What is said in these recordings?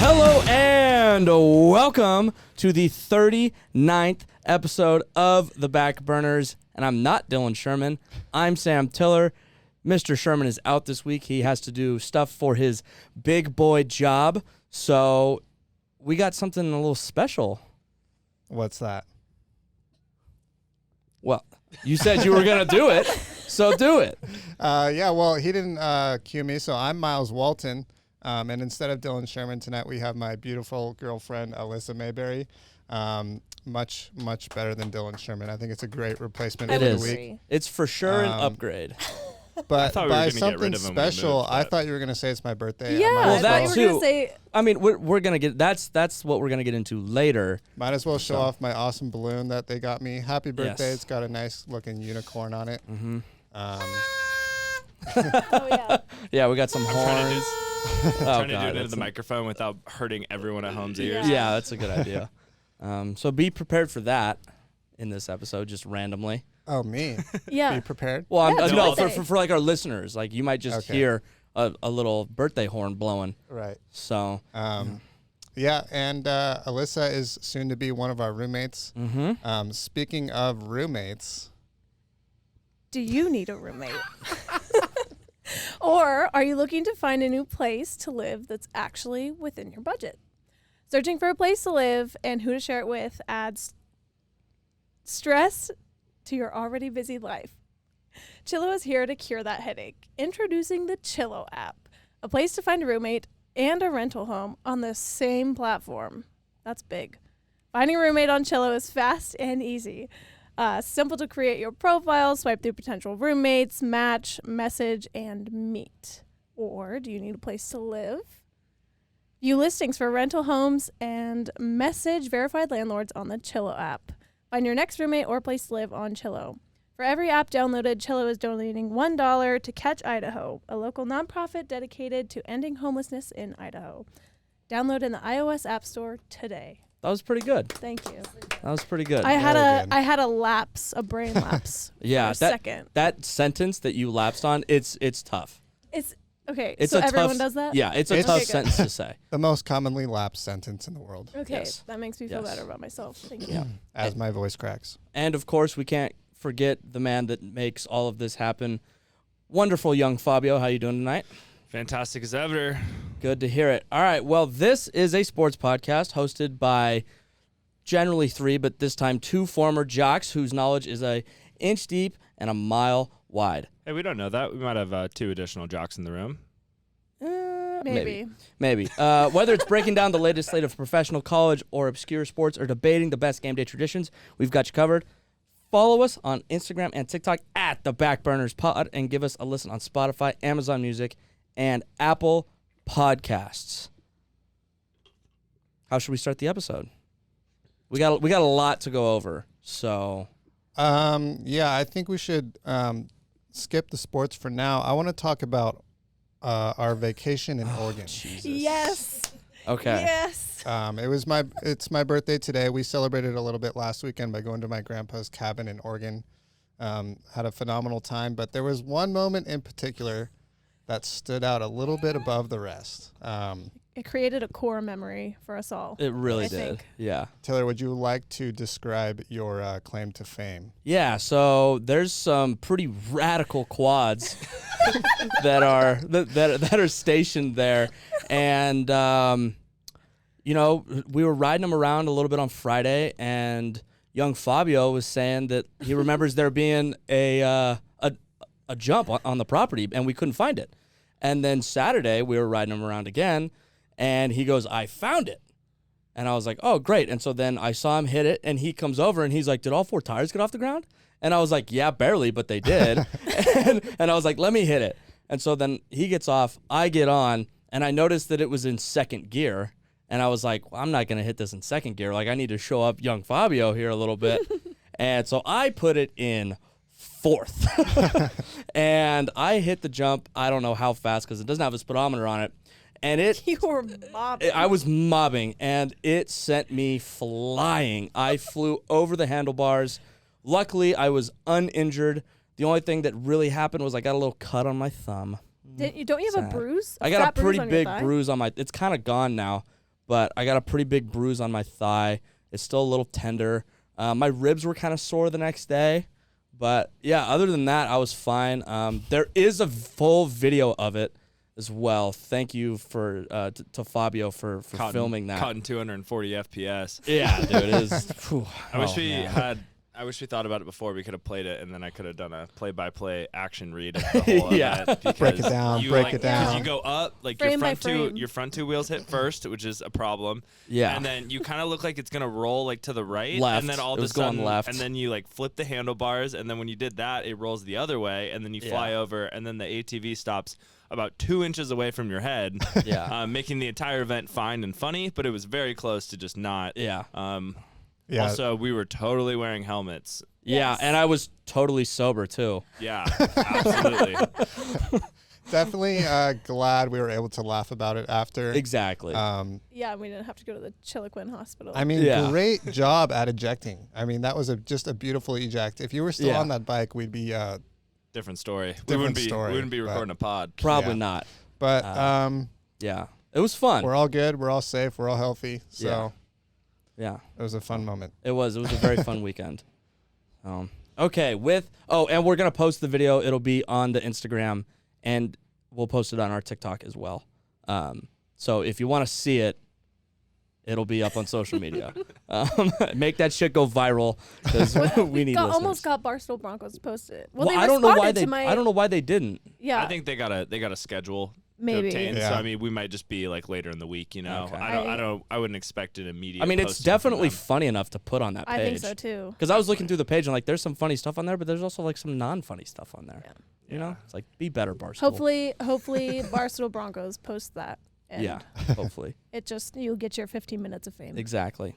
Hello and welcome to the 39th episode of the Backburners. And I'm not Dylan Sherman. I'm Sam Tiller. Mr. Sherman is out this week. He has to do stuff for his big boy job. So we got something a little special. What's that? Well, you said you were going to do it, so do it. Yeah, well, he didn't cue me, so I'm Miles Walton. And instead of Dylan Sherman tonight, we have my beautiful girlfriend, Alyssa Mayberry. Much better than Dylan Sherman. I think it's a great replacement for the week. It's for sure an upgrade. But by something special, I thought you were going to say it's my birthday. Yeah, well, that too. Say, I mean, we're going to get, that's what we're going to get into later. Might as well show off my awesome balloon that they got me. Happy birthday. Yes. It's got a nice looking unicorn on it. Mm-hmm. oh, yeah. Yeah, we got some horns. Trying to do it into the microphone without hurting everyone at home's ears. Yeah, that's a good idea. So be prepared for that in this episode, just randomly. Oh, me? Yeah. Be prepared? Well, Yeah, for like our listeners, like you might just hear a little birthday horn blowing. Right. So. Yeah, and Alyssa is soon to be one of our roommates. Mm-hmm. Speaking of roommates. Do you need a roommate? Or are you looking to find a new place to live that's actually within your budget? Searching for a place to live and who to share it with adds stress to your already busy life. Chillo is here to cure that headache. Introducing the Chillo app, a place to find a roommate and a rental home on the same platform. That's big. Finding a roommate on Chillo is fast and easy. Simple to create your profile, swipe through potential roommates, match, message, and meet. Or do you need a place to live? View listings for rental homes and message verified landlords on the Chillo app. Find your next roommate or place to live on Chillo. For every app downloaded, Chillo is donating $1 to Catch Idaho, a local nonprofit dedicated to ending homelessness in Idaho. Download in the iOS App Store today. That was pretty good. Thank you. That was pretty good. I had a lapse, a brain lapse. Yeah, for a second. That sentence that you lapsed on, it's tough. It's okay. It's so a everyone tough, does that? Yeah, it's a tough sentence to say. The most commonly lapsed sentence in the world. Okay, Yes. that makes me feel Yes. better about myself. Thank you. Yeah. As my voice cracks. And of course, we can't forget the man that makes all of this happen. Wonderful young Fabio. How you doing tonight? Fantastic as ever. Good to hear it. All right. Well, this is a sports podcast hosted by generally three, but this time two former jocks whose knowledge is an inch deep and a mile wide. Hey, we don't know that. We might have two additional jocks in the room. Maybe. Whether it's breaking down the latest slate of professional, college, or obscure sports, or debating the best game day traditions, we've got you covered. Follow us on Instagram and TikTok at the Backburners Pod, and give us a listen on Spotify, Amazon Music, and Apple Podcasts. How should we start the episode? We got a lot to go over, so. Yeah, I think we should skip the sports for now. I want to talk about our vacation in Oregon. Jesus. Yes. Okay. Yes. It's my birthday today. We celebrated a little bit last weekend by going to my grandpa's cabin in Oregon. Had a phenomenal time, but there was one moment in particular that stood out a little bit above the rest. It created a core memory for us all. It really I did. think. Yeah. Taylor, would you like to describe your claim to fame? Yeah, so there's some pretty radical quads that are stationed there, and we were riding them around a little bit on Friday, and young Fabio was saying that he remembers there being a jump on the property, and we couldn't find it. And then Saturday we were riding them around again, and he goes, "I found it." And I was like, "Oh, great." And so then I saw him hit it, and he comes over, and he's like, "Did all four tires get off the ground?" And I was like, "Yeah, barely, but they did." and I was like, "Let me hit it." And so then he gets off, I get on, and I noticed that it was in second gear. And I was like, well, I'm not going to hit this in second gear. Like, I need to show up young Fabio here a little bit. And so I put it in fourth. And I hit the jump, I don't know how fast, because it doesn't have a speedometer on it. And You were mobbing. I was mobbing, and it sent me flying. I flew over the handlebars. Luckily, I was uninjured. The only thing that really happened was I got a little cut on my thumb. Don't you have a bruise? I got a pretty bruise on your big thigh? bruise on my. It's kind of gone now, but I got a pretty big bruise on my thigh. It's still a little tender. My ribs were kind of sore the next day. But, yeah, other than that, I was fine. There is a full video of it as well. Thank you to Fabio for filming that. Caught in 240 FPS. Yeah, dude, it is. I wish we thought about it before. We could have played it, and then I could have done a play-by-play action read of the whole event. Break it down. Break it down. Because you go up, like Frame your front two wheels hit first, which is a problem. Yeah. And then you kind of look like it's gonna roll like to the right, Left. and then all It of a was going sudden, left. and then you like flip the handlebars, and then when you did that, it rolls the other way, and then you fly over, and then the ATV stops about 2 inches away from your head. Yeah. Making the entire event fine and funny, but it was very close to just not. Yeah. Yeah. Also, we were totally wearing helmets. Yeah, Yes. and I was totally sober, too. Yeah, absolutely. Definitely glad we were able to laugh about it after. Exactly. Yeah, we didn't have to go to the Chiloquin Hospital. I mean, Yeah. great job at ejecting. I mean, that was just a beautiful eject. If you were still Yeah. on that bike, we'd be Different story. Different we story, wouldn't be but- recording a pod. Probably yeah. not. But Yeah. It was fun. we're all good. We're all safe. We're all healthy. So Yeah. it was a fun moment. It was a very fun weekend. Okay, and we're going to post the video. It'll be on the Instagram, and we'll post it on our TikTok as well. So if you want to see it, it'll be up on social media. Make that shit go viral because we need listeners. almost got Barstool Broncos to post it. Well, they I don't know why responded they. to my, I don't know why they didn't. Yeah, I think they got a schedule Maybe. to obtain. Yeah. So I mean, we might just be like later in the week. You know, Okay. I wouldn't expect an immediate. I mean, it's posting from definitely them. funny enough to put on that page. I think so too. Because I was looking through the page and like, there's some funny stuff on there, but there's also like some non-funny stuff on there. Yeah. You know, it's like be better, Barstool. Hopefully, Barstool Broncos post that. And Yeah. Hopefully. you'll get your 15 minutes of fame. Exactly.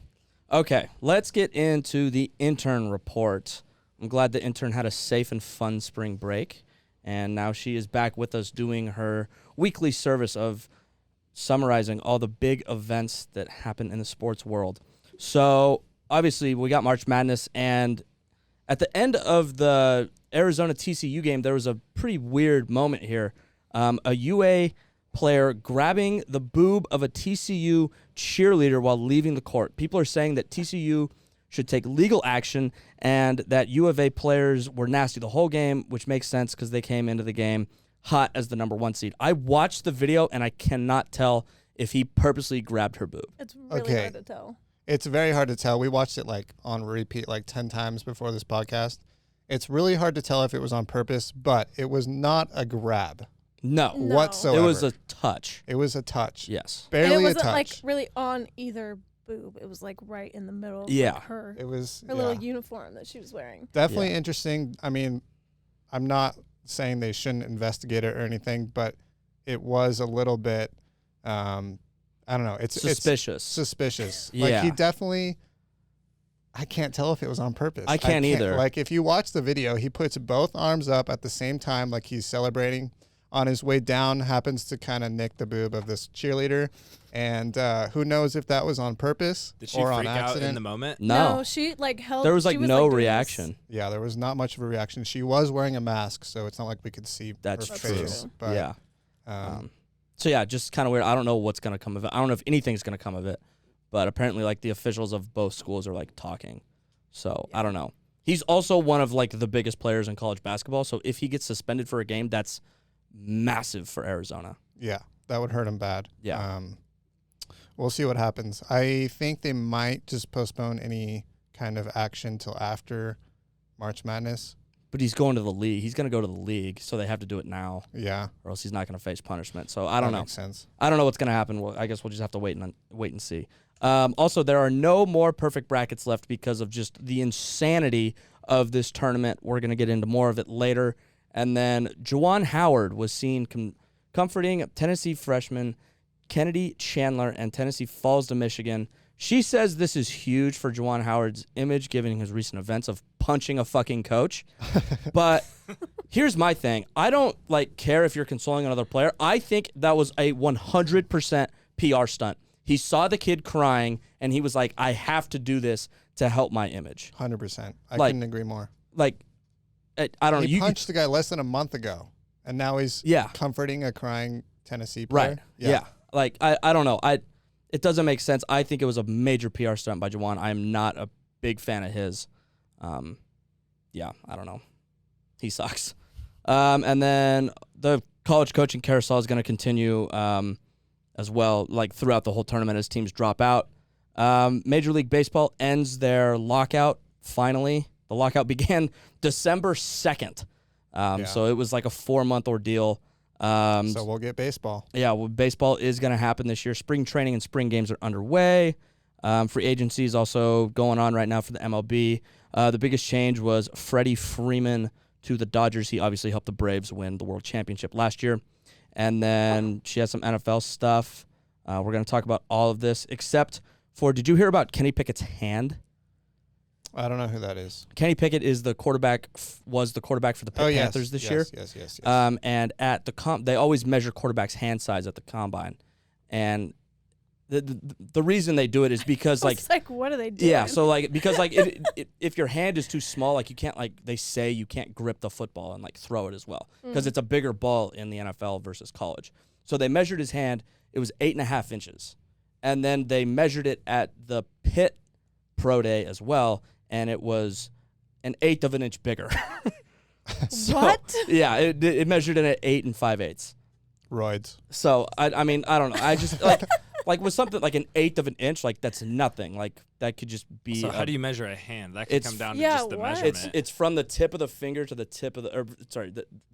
Okay, let's get into the intern report. I'm glad the intern had a safe and fun spring break, and now she is back with us doing her weekly service of summarizing all the big events that happen in the sports world. So, obviously, we got March Madness, and at the end of the Arizona TCU game, there was a pretty weird moment here. A UA player grabbing the boob of a TCU cheerleader while leaving the court. People are saying that TCU should take legal action and that U of A players were nasty the whole game, which makes sense because they came into the game hot as the number 1 seed. I watched the video and I cannot tell if he purposely grabbed her boob. It's really Okay. hard to tell. It's very hard to tell. We watched it like on repeat like 10 times before this podcast. It's really hard to tell if it was on purpose, but it was not a grab No. No. whatsoever. It was a touch. It was a touch. Yes. And it Barely a wasn't touch. like really on either boob. It was like right in the middle of Yeah. like, her It was little uniform that she was wearing. definitely Yeah. interesting. I mean, I'm not saying they shouldn't investigate it or anything, but it was a little bit, I don't know. It's Suspicious. It's suspicious. Yeah. Like he definitely, I can't tell if it was on purpose. I can't either. Like if you watch the video, he puts both arms up at the same time, like he's celebrating. On his way down, happens to kind of nick the boob of this cheerleader, and who knows if that was on purpose Did she or on freak out accident. in the moment? No. she like held. There was she like no doing this- reaction. Yeah, there was not much of a reaction. She was wearing a mask, so it's not like we could see That's her true. face. But, Yeah. um, So yeah, just kind of weird. I don't know what's gonna come of it. I don't know if anything's gonna come of it, but apparently like the officials of both schools are like talking. So I don't know. He's also one of like the biggest players in college basketball. So if he gets suspended for a game, that's massive for Arizona. yeah, that would hurt him bad. Yeah. We'll see what happens. I think they might just postpone any kind of action till after March Madness. But he's going to the league. He's gonna go to the league, so they have to do it now, Yeah, or else he's not gonna face punishment. So I don't know. Makes sense. I don't know what's gonna happen. Well, I guess we'll just have to wait and see. Also, there are no more perfect brackets left because of just the insanity of this tournament. We're gonna get into more of it later. And then Juwan Howard was seen comforting Tennessee freshman Kennedy Chandler, and Tennessee falls to Michigan. She says this is huge for Juwan Howard's image, given his recent events of punching a fucking coach. But here's my thing. I don't care if you're consoling another player. I think that was a 100% PR stunt. He saw the kid crying, and he was like, I have to do this to help my image. 100%. I Like- couldn't agree more. I don't know. He punched the guy less than a month ago, and now he's Yeah. comforting a crying Tennessee player. Right. Yeah. I don't know. it doesn't make sense. I think it was a major PR stunt by Juwan. I am not a big fan of his. Yeah, I don't know. He sucks. And then the college coaching carousel is going to continue as well, like throughout the whole tournament as teams drop out. Major League Baseball ends their lockout finally. The lockout began December 2nd. So it was like a 4-month ordeal. So we'll get baseball. Yeah, well, baseball is going to happen this year. Spring training and spring games are underway. Free agency is also going on right now for the MLB. The biggest change was Freddie Freeman to the Dodgers. He obviously helped the Braves win the World Championship last year. And then she has some NFL stuff. We're going to talk about all of this, except for, did you hear about Kenny Pickett's hand? I don't know who that is. Kenny Pickett is the quarterback, was the quarterback for the Panthers this year. Yes. And at the they always measure quarterbacks' hand size at the combine. And the reason they do it is because It's like, what are they doing? Yeah, so because if your hand is too small, like you can't, like they say you can't grip the football and like throw it as well because it's a bigger ball in the NFL versus college. So they measured his hand. It was 8.5 inches. And then they measured it at the Pitt Pro Day as well, and it was 1/8 of an inch bigger. What? Yeah, it measured in at 8 5/8. Roids. So I mean, I don't know. I just like with something like 1/8 of an inch, like that's nothing. Like that could just be. So how do you measure a hand? That could come down to just the what? measurement. It's from the tip of the finger to the tip of the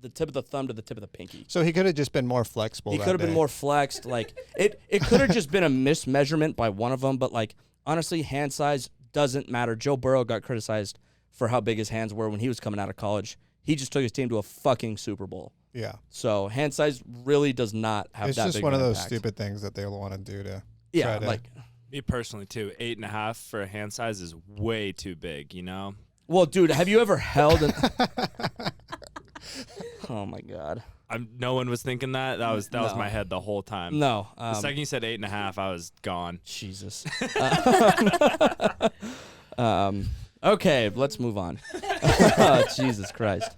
tip of the thumb to the tip of the pinky. So he could have just been more flexible. He could have been more flexed. Like it could have just been a mismeasurement by one of them. But like honestly, hand size doesn't matter. Joe Burrow got criticized for how big his hands were when he was coming out of college. He just took his team to a fucking Super Bowl. Yeah. So hand size really does not have It's that big just one of those impact. stupid things that they want to do to. Yeah, try to, like. Me personally too, 8.5 for a hand size is way too big. You know. Well, dude, have you ever held an? Oh my God. No one was thinking that. That was my head the whole time. No. The second you said 8.5, I was gone. Jesus. Okay, let's move on. Jesus Christ.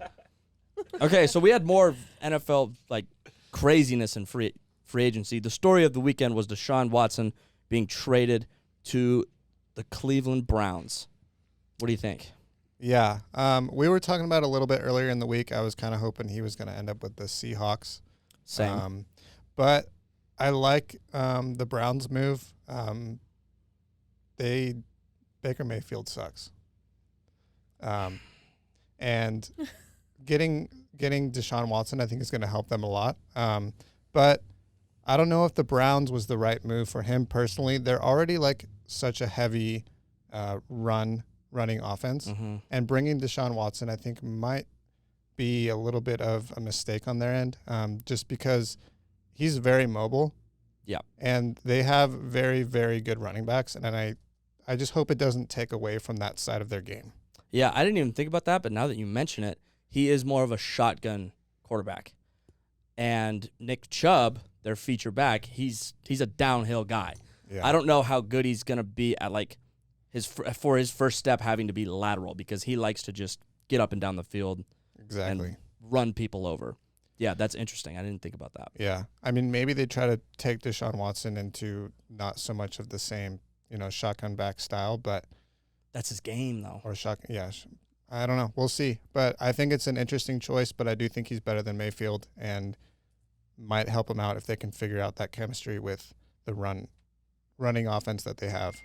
Okay, so we had more NFL like craziness in free agency. The story of the weekend was Deshaun Watson being traded to the Cleveland Browns. What do you think? Yeah. We were talking about it a little bit earlier in the week. I was kind of hoping he was going to end up with the Seahawks. Same. But I like the Browns move. Baker Mayfield sucks. And getting Deshaun Watson, I think, is going to help them a lot. But I don't know if the Browns was the right move for him personally. They're already like such a heavy running offense, and bringing Deshaun Watson, I think, might be a little bit of a mistake on their end, just because he's very mobile. Yeah, and they have very, very good running backs, and I just hope it doesn't take away from that side of their game. Yeah, I didn't even think about that, but now that you mention it, he is more of a shotgun quarterback. And Nick Chubb, their feature back, he's a downhill guy. Yeah. I don't know how good he's going to be at like his first step having to be lateral, because he likes to just get up and down the field and run people over. Yeah, that's interesting. I didn't think about that. Yeah. I mean, maybe they try to take Deshaun Watson into not so much of the same, shotgun back style, but that's his game though. Or I don't know. We'll see. But I think it's an interesting choice, but I do think he's better than Mayfield and might help him out if they can figure out that chemistry with the running offense that they have.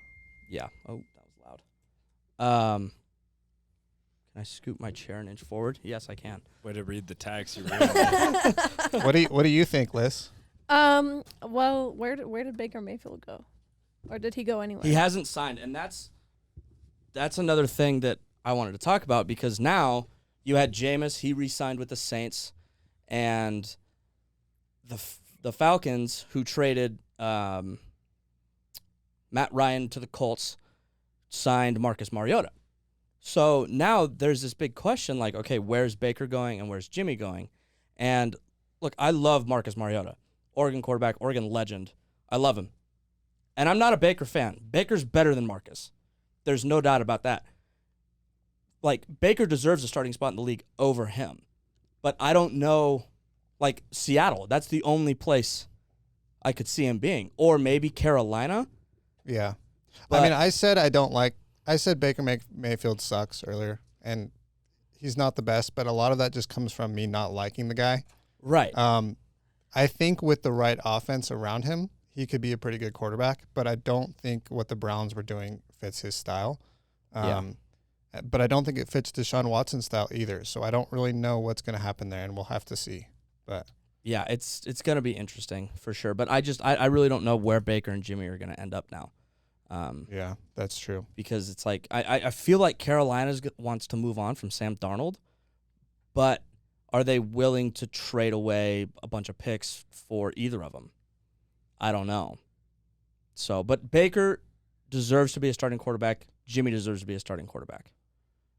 Yeah. Oh, that was loud. Can I scoot my chair an inch forward? Yes, I can. Way to read the text. You really What do you think, Liz? Well, where did Baker Mayfield go? Or did he go anywhere? He hasn't signed, and that's another thing that I wanted to talk about, because now you had Jameis, he re-signed with the Saints, and the Falcons, who traded Matt Ryan to the Colts, signed Marcus Mariota. So now there's this big question, like, okay, where's Baker going and where's Jimmy going? And look, I love Marcus Mariota, Oregon quarterback, Oregon legend. I love him. And I'm not a Baker fan. Baker's better than Marcus. There's no doubt about that. Like, Baker deserves a starting spot in the league over him. But I don't know, like, Seattle, that's the only place I could see him being. Or maybe Carolina. Yeah. But- I mean, I said Baker Mayfield sucks earlier, and he's not the best, but a lot of that just comes from me not liking the guy. Right. I think with the right offense around him, he could be a pretty good quarterback, but I don't think what the Browns were doing fits his style. But I don't think it fits Deshaun Watson's style either, so I don't really know what's going to happen there, and we'll have to see. But yeah, it's going to be interesting for sure. But I really don't know where Baker and Jimmy are going to end up now. Yeah, that's true. Because it's like I feel like Carolina wants to move on from Sam Darnold, but are they willing to trade away a bunch of picks for either of them? I don't know. So, but Baker deserves to be a starting quarterback. Jimmy deserves to be a starting quarterback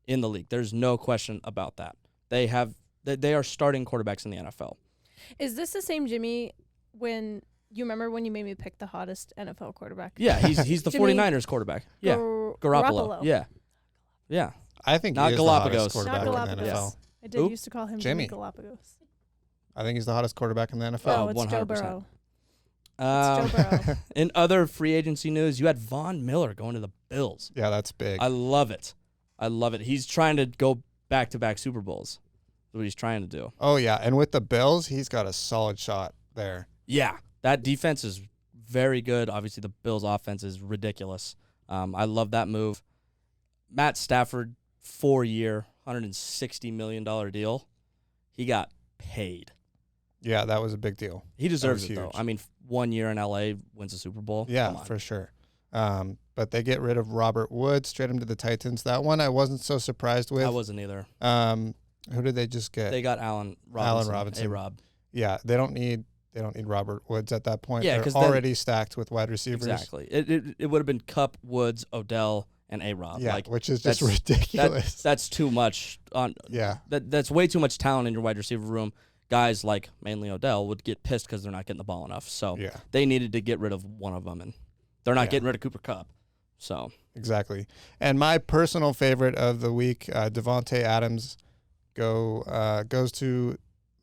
in the league. There's no question about that. They are starting quarterbacks in the NFL. Is this the same Jimmy when you remember when you made me pick the hottest NFL quarterback? Yeah, he's the Jimmy 49ers quarterback. Yeah, Garoppolo. Yeah. I think Not he is the Galapagos. hottest quarterback Not in the Galapagos. NFL. I did Who? used to call him Jimmy. Galapagos. I think he's the hottest quarterback in the NFL. Oh, it's Joe 100%. Burrow. It's Joe Burrow. In other free agency news, you had Von Miller going to the Bills. Yeah, that's big. I love it. He's trying to go back-to-back Super Bowls. That's what he's trying to do. Oh, yeah, and with the Bills, he's got a solid shot there. Yeah, that defense is very good. Obviously, the Bills' offense is ridiculous. I love that move. Matt Stafford, 4-year, $160 million deal. He got paid. Yeah, that was a big deal. He deserves it, huge. though. I mean, 1 year in L.A., wins a Super Bowl. Come Yeah, on. for sure. But they get rid of Robert Woods, trade him to the Titans. That one I wasn't so surprised with. I wasn't either. Who did they just get? They got Allen Robinson. A-Rob. Yeah, they don't need Robert Woods at that point. Yeah, they're 'cause already stacked with wide receivers. Exactly. It would have been Kupp, Woods, Odell, and A-Rob. Yeah, Like, which is just that's- ridiculous. That's too much. Yeah. That's way too much talent in your wide receiver room. Guys like mainly Odell would get pissed because they're not getting the ball enough. So Yeah. they needed to get rid of one of them, and they're not Yeah. getting rid of Cooper Kupp. So Exactly. And my personal favorite of the week, Devontae Adams goes to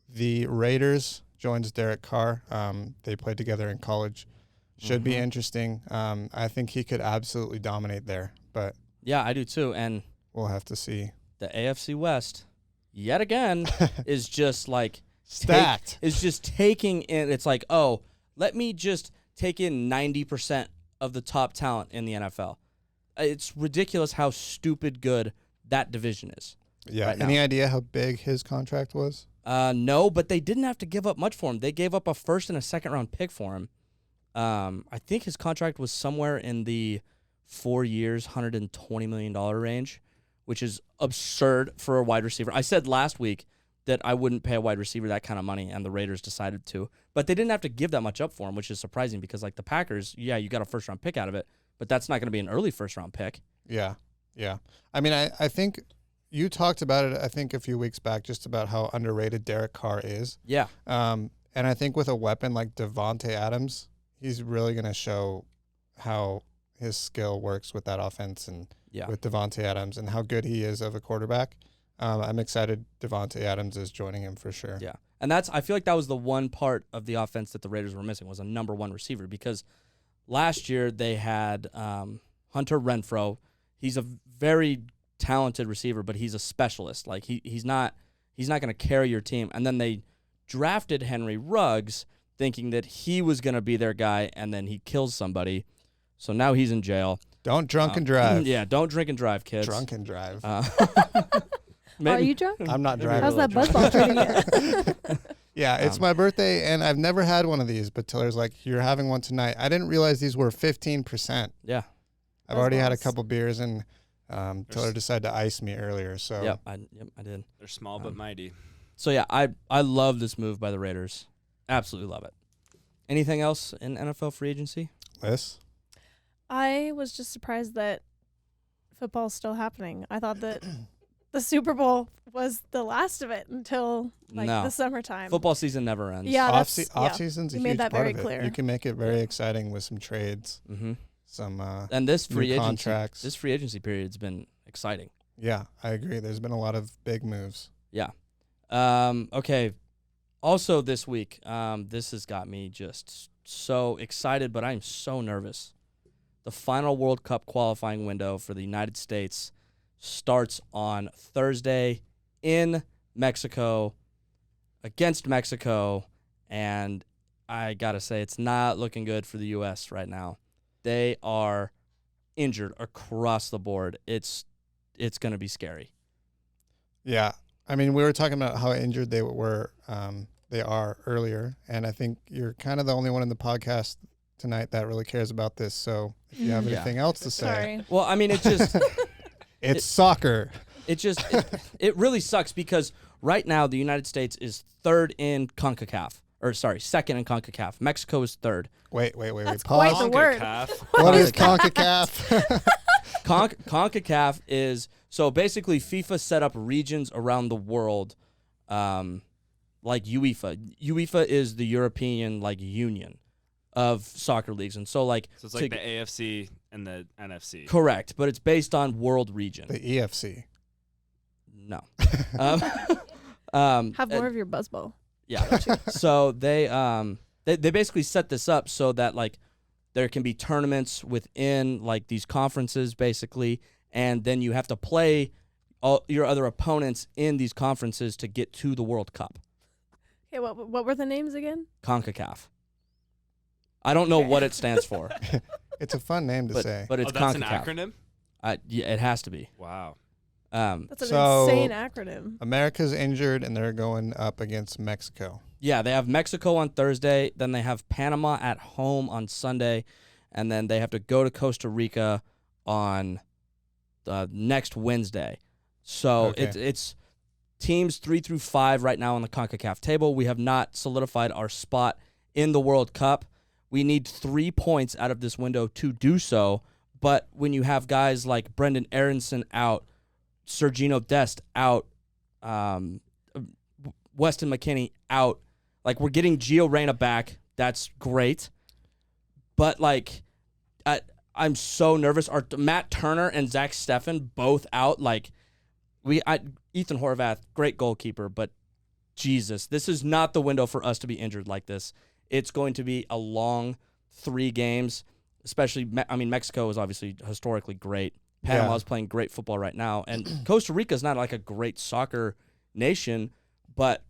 the Raiders, joins Derek Carr. They played together in college. Should be interesting. I think he could absolutely dominate there, but yeah, I do too. And we'll have to see. the AFC West, yet again, is just like Stacked. is just taking in. It's like, oh, let me just take in 90% of the top talent in the NFL. It's ridiculous how stupid good that division is. Yeah. right Any now. idea how big his contract was? No, but they didn't have to give up much for him. They gave up a first and a second round pick for him. I think his contract was somewhere in the 4 years, $120 million range, which is absurd for a wide receiver. I said last week that I wouldn't pay a wide receiver that kind of money, and the Raiders decided to. But they didn't have to give that much up for him, which is surprising because, like, the Packers, yeah, you got a first-round pick out of it, but that's not going to be an early first-round pick. Yeah. Yeah. I mean, I think you talked about it, I think, a few weeks back, just about how underrated Derek Carr is. Yeah. And I think with a weapon like Devontae Adams, he's really going to show how his skill works with that offense and Yeah. with Devontae Adams and how good he is of a quarterback. I'm excited Devontae Adams is joining him for sure. Yeah. And I feel like that was the one part of the offense that the Raiders were missing was a number one receiver because last year they had Hunter Renfrow. He's a very talented receiver, but he's a specialist. Like he's not going to carry your team. And then they drafted Henry Ruggs thinking that he was going to be their guy, and then he kills somebody. So now he's in jail. Don't drunk and drive. Yeah, don't drink and drive, kids. Drunk and drive. Are you drunk? I'm not maybe driving. How's that buzzball treating you? Yeah, it's my birthday, and I've never had one of these, but Tiller's like, you're having one tonight. I didn't realize these were 15%. Yeah. I've already had a Buzzballs. couple beers, and Tiller decided to ice me earlier. So Yep, I did. They're small but mighty. So yeah, I love this move by the Raiders. Absolutely love it. Anything else in NFL free agency? Liz? I was just surprised that football's still happening. I thought that the Super Bowl was the last of it until No. the summertime. Football season never ends. Yeah, Off that's season's a You huge made that part very of it. clear. You can make it very exciting with some trades, Mm-hmm. some And this new free agency, contracts. this free agency period's been exciting. Yeah, I agree. There's been a lot of big moves. Yeah. Okay. Also this week, this has got me just so excited, but I'm so nervous. The final World Cup qualifying window for the United States starts on Thursday in Mexico against Mexico, and I got to say it's not looking good for the U.S. right now. They are injured across the board. It's going to be scary. Yeah. I mean, we were talking about how injured they were, they are earlier, and I think you're kind of the only one in the podcast tonight that really cares about this. So if you have anything else to say. Sorry. Well, I mean, it just It's soccer. it really sucks because right now the United States is third in CONCACAF. Or sorry, second in CONCACAF. Mexico is third. Wait. That's Pause. quite the word. What is CONCACAF? CONCACAF is, so basically FIFA set up regions around the world like UEFA. UEFA is the European like union of soccer leagues. And so like So it's like the AFC and the NFC. Correct, but it's based on world region. The EFC. No. Have more of your buzzball. Yeah. So they basically set this up so that like there can be tournaments within like these conferences basically, and then you have to play all your other opponents in these conferences to get to the World Cup. Okay, what were the names again? CONCACAF. I don't know what it stands for, It's a fun name to say. but it's that's CONCACAF. an acronym? Yeah, it has to be. Wow. That's an So- insane acronym. America's injured, and they're going up against Mexico. Yeah, they have Mexico on Thursday, then they have Panama at home on Sunday, and then they have to go to Costa Rica on next Wednesday. So Okay. it's teams 3 through 5 right now on the CONCACAF table. We have not solidified our spot in the World Cup. We need 3 points out of this window to do so, but when you have guys like Brendan Aronson out, Sergino Dest out, Weston McKennie out. Like, we're getting Gio Reyna back. That's great. But, like, I'm so nervous. Matt Turner and Zach Steffen both out. Like, Ethan Horvath, great goalkeeper, but Jesus, this is not the window for us to be injured like this. It's going to be a long 3 games, especially, Mexico is obviously historically great. Panama's playing great football right now. And Costa Rica is not like a great soccer nation, but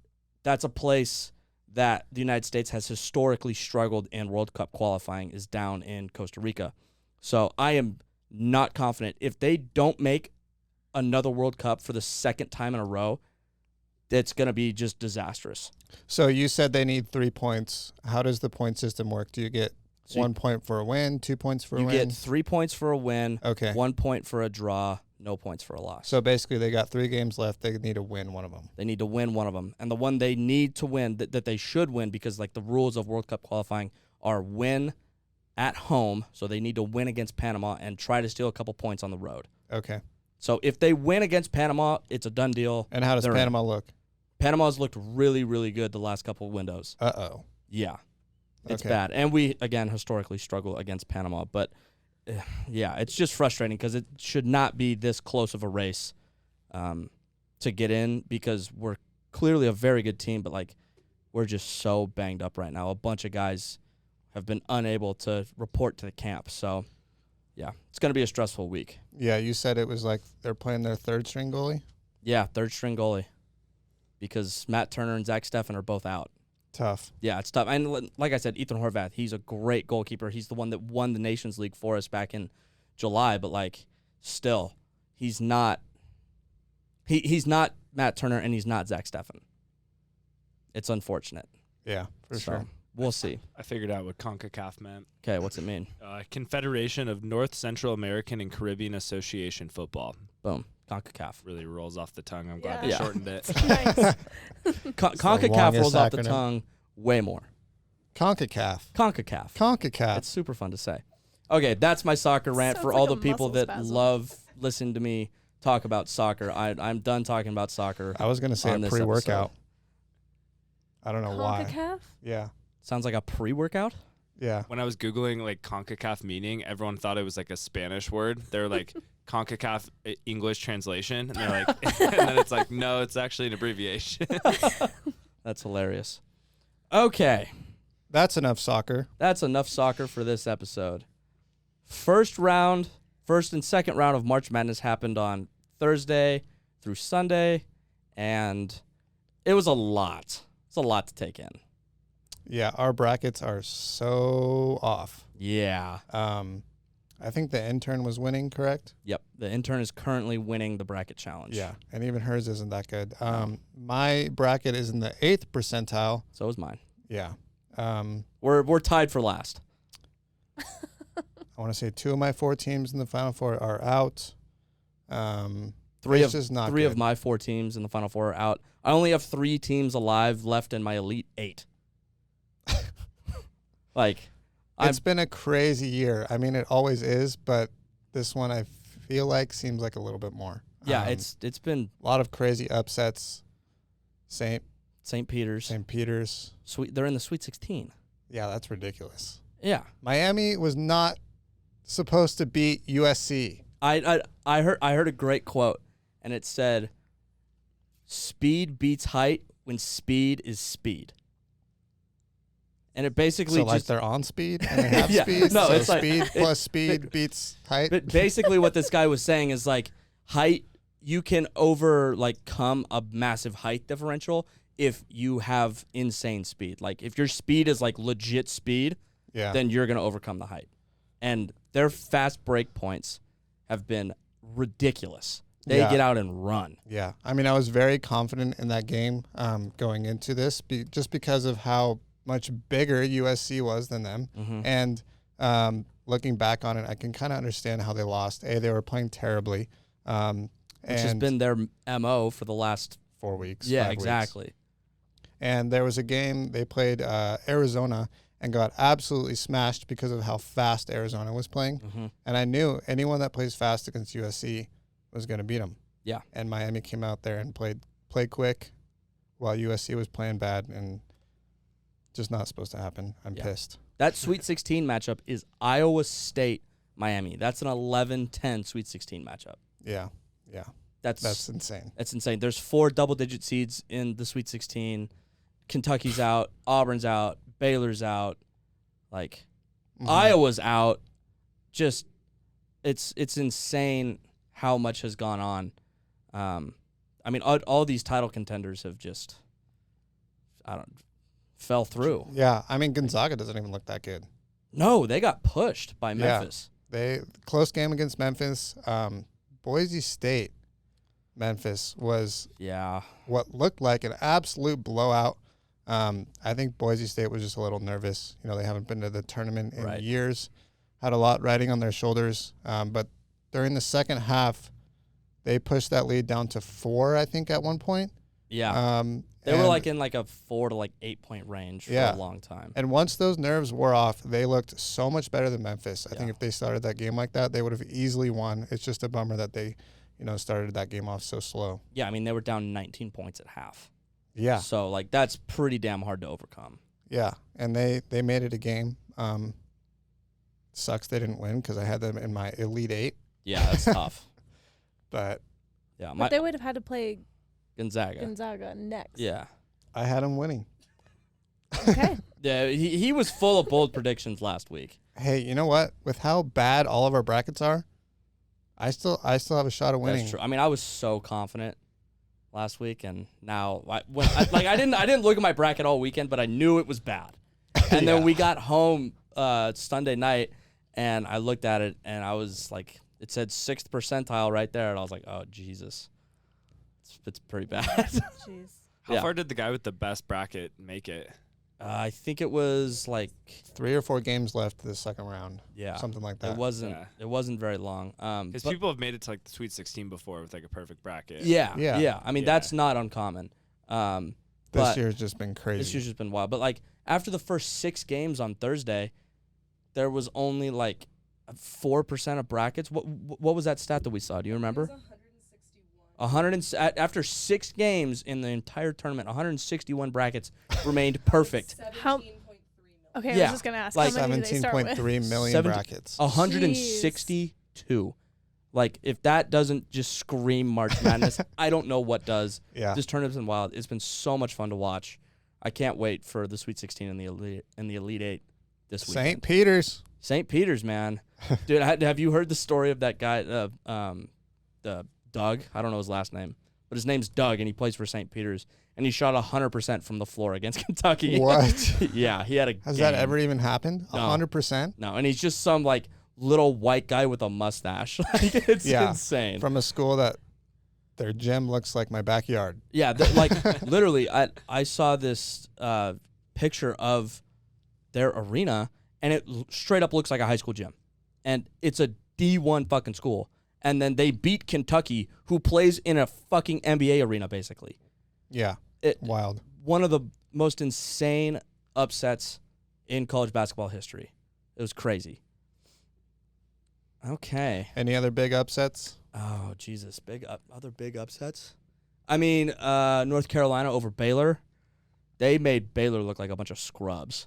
that's a place that the United States has historically struggled in World Cup qualifying, is down in Costa Rica. So I am not confident. If they don't make another World Cup for the second time in a row, it's going to be just disastrous. So you said they need 3 points. How does the point system work? Do you get 1 point for a win, 2 points for a win? You get 3 points for a win, Okay. 1 point for a draw, no points for a loss. So basically they got 3 games left. They need to win one of them. They need to win one of them. And the one they need to win, that they should win, because like the rules of World Cup qualifying are win at home, so they need to win against Panama and try to steal a couple points on the road. Okay. So if they win against Panama, it's a done deal. And how does They're in. Panama look? Panama's looked really, really good the last couple of windows. Uh-oh. Yeah. It's Okay. bad. And we, again, historically struggle against Panama. But, yeah, it's just frustrating because it should not be this close of a race to get in, because we're clearly a very good team, but, like, we're just so banged up right now. A bunch of guys have been unable to report to the camp. So, yeah, it's going to be a stressful week. Yeah, you said it was like they're playing their third-string goalie? Yeah, third-string goalie, because Matt Turner and Zach Steffen are both out. Tough. Yeah, it's tough. And like I said, Ethan Horvath, he's a great goalkeeper. He's the one that won the Nations League for us back in July, but, like, still, he's not he's not Matt Turner, and he's not Zach Steffen. It's unfortunate. Yeah, for So, sure. we'll see. I figured out what CONCACAF meant. Okay, what's it mean? Confederation of North Central American and Caribbean Association Football. Boom. CONCACAF. Really rolls off the tongue. I'm glad Yeah. they shortened it. Nice. CONCACAF longest rolls off the acronym. tongue way more. CONCACAF. CONCACAF. CONCACAF. It's super fun to say. Okay, that's my soccer rant Sounds for like all a the people muscle that spasm. love listening to me talk about soccer. I'm done talking about soccer. I was going to say on a this pre-workout. episode. I don't know why. CONCACAF? Yeah. Sounds like a pre-workout? Yeah. When I was Googling like CONCACAF meaning, everyone thought it was like a Spanish word. They're like CONCACAF English translation. And they're like, and then it's like, no, it's actually an abbreviation. That's hilarious. Okay. That's enough soccer. That's enough soccer for this episode. First and second round of March Madness happened on Thursday through Sunday, and it was a lot. It's a lot to take in. Yeah, our brackets are so off. Yeah. I think the intern was winning, correct? Yep. The intern is currently winning the bracket challenge. Yeah, and even hers isn't that good. My bracket is in the 8th percentile. So is mine. Yeah. We're tied for last. I want to say 2 of my 4 teams in the Final Four are out. Three it's just not of good. my 4 teams in the Final Four are out. I only have 3 teams alive left in my Elite 8. It's been a crazy year. I mean, it always is, but this one I feel like seems like a little bit more. Yeah, it's been a lot of crazy upsets. St. Peter's. They're in the Sweet 16. Yeah, that's ridiculous. Yeah. Miami was not supposed to beat USC. I heard a great quote, and it said, "Speed beats height when speed is speed." And it basically like they're on speed and they have Yeah. speed. No, so it's like speed plus speed beats height. But basically, what this guy was saying is like height. You can come a massive height differential if you have insane speed. Like if your speed is like legit speed, then you're gonna overcome the height. And their fast break points have been ridiculous. They get out and run. Yeah, I mean, I was very confident in that game going into this, just because of how much bigger USC was than them. Mm-hmm. And looking back on it, I can kind of understand how they lost. They were playing terribly. Which has been their MO for the last 4 weeks. Yeah, 5 exactly. Weeks. And there was a game they played Arizona and got absolutely smashed because of how fast Arizona was playing. Mm-hmm. And I knew anyone that plays fast against USC was going to beat them. Yeah. And Miami came out there and played quick while USC was playing bad, and just not supposed to happen. I'm pissed. That Sweet 16 matchup is Iowa State, Miami. That's an 11-10 Sweet 16 matchup. Yeah. That's insane. That's insane. There's 4 double-digit seeds in the Sweet 16. Kentucky's out. Auburn's out. Baylor's out. Iowa's out. Just, it's insane how much has gone on. I mean, all these title contenders have just, fell through. Yeah, I mean, Gonzaga doesn't even look that good. No, they got pushed by Memphis. Close game against Memphis. Boise State, Memphis was what looked like an absolute blowout. I think Boise State was just a little nervous. They haven't been to the tournament in years, had a lot riding on their shoulders. But during the second half, they pushed that lead down to 4, I think, at one point. Yeah. They were in a 4 to 8 point range for a long time. And once those nerves wore off, they looked so much better than Memphis. I think if they started that game like that, they would have easily won. It's just a bummer that they, started that game off so slow. Yeah, I mean, they were down 19 points at half. Yeah. So, that's pretty damn hard to overcome. Yeah, and they made it a game. Sucks they didn't win because I had them in my Elite 8. Yeah, that's tough. But they would have had to play Gonzaga next. Yeah. I had them winning. Okay. Yeah, he was full of bold predictions last week. Hey, you know what? With how bad all of our brackets are, I still have a shot of winning. That's true. I mean, I was so confident last week, and now I didn't look at my bracket all weekend, but I knew it was bad. And then we got home Sunday night, and I looked at it, and I was like, it said 6th percentile right there, and I was like, oh Jesus, it's pretty bad. Jeez. How far did the guy with the best bracket make it? I think it was 3 or 4 games left to the second round. Yeah, something like that. It wasn't very long. Because people have made it to the Sweet 16 before with a perfect bracket. Yeah. I mean, that's not uncommon. This year's just been crazy. This year's just been wild. But after the first 6 games on Thursday, there was only 4% of brackets. What was that stat that we saw? Do you remember? It was 161. After 6 games in the entire tournament, 161 brackets remained perfect. 17.3 million. Okay, I was just gonna ask. Like how many did they start with? 17.3 million brackets. 162. If that doesn't just scream March Madness, I don't know what does. Yeah. This tournament's been wild. It's been so much fun to watch. I can't wait for the Sweet 16 and the Elite Eight this week. St. Peter's. St. Peter's, man. Dude, have you heard the story of that guy, the Doug? I don't know his last name, but his name's Doug, and he plays for St. Peter's, and he shot 100% from the floor against Kentucky. What? Yeah, he had a Has game. that ever even happened? No. 100%? No, and he's just some, like, little white guy with a mustache. Like, it's insane. From a school that their gym looks like my backyard. Yeah, like, literally, I saw this picture of their arena, and it straight up looks like a high school gym. And it's a D1 fucking school. And then they beat Kentucky, who plays in a fucking NBA arena, basically. Yeah, wild. One of the most insane upsets in college basketball history. It was crazy. Okay. Any other big upsets? Oh, Jesus. Other big upsets? I mean, North Carolina over Baylor. They made Baylor look like a bunch of scrubs.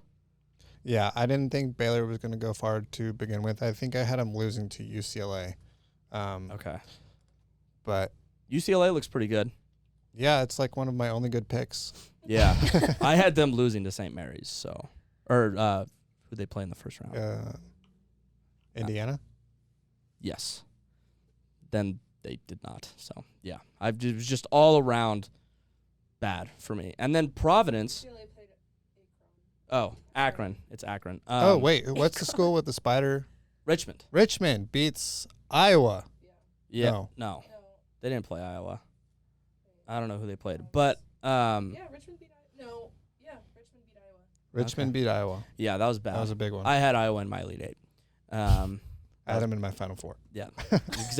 Yeah, I didn't think Baylor was going to go far to begin with. I think I had them losing to UCLA. Okay. But UCLA looks pretty good. yeah, it's like one of my only good picks. Yeah. I had them losing to St. Mary's, so. Or who they play in the first round. Indiana? Yes. Then they did not. So, yeah. It was just all around bad for me. And then Providence. UCLA played at Akron. Oh, Akron. It's Akron. Oh, wait. What's the school with the spider? Richmond. Richmond beats Iowa. Yeah. No. No. They didn't play Iowa. I don't know who they played. But, Yeah, Richmond beat Iowa. No. Yeah, Richmond beat Iowa. Richmond beat Iowa. yeah, that was bad. That was a big one. I had Iowa in my Elite Eight. I had them in my Final Four. Yeah,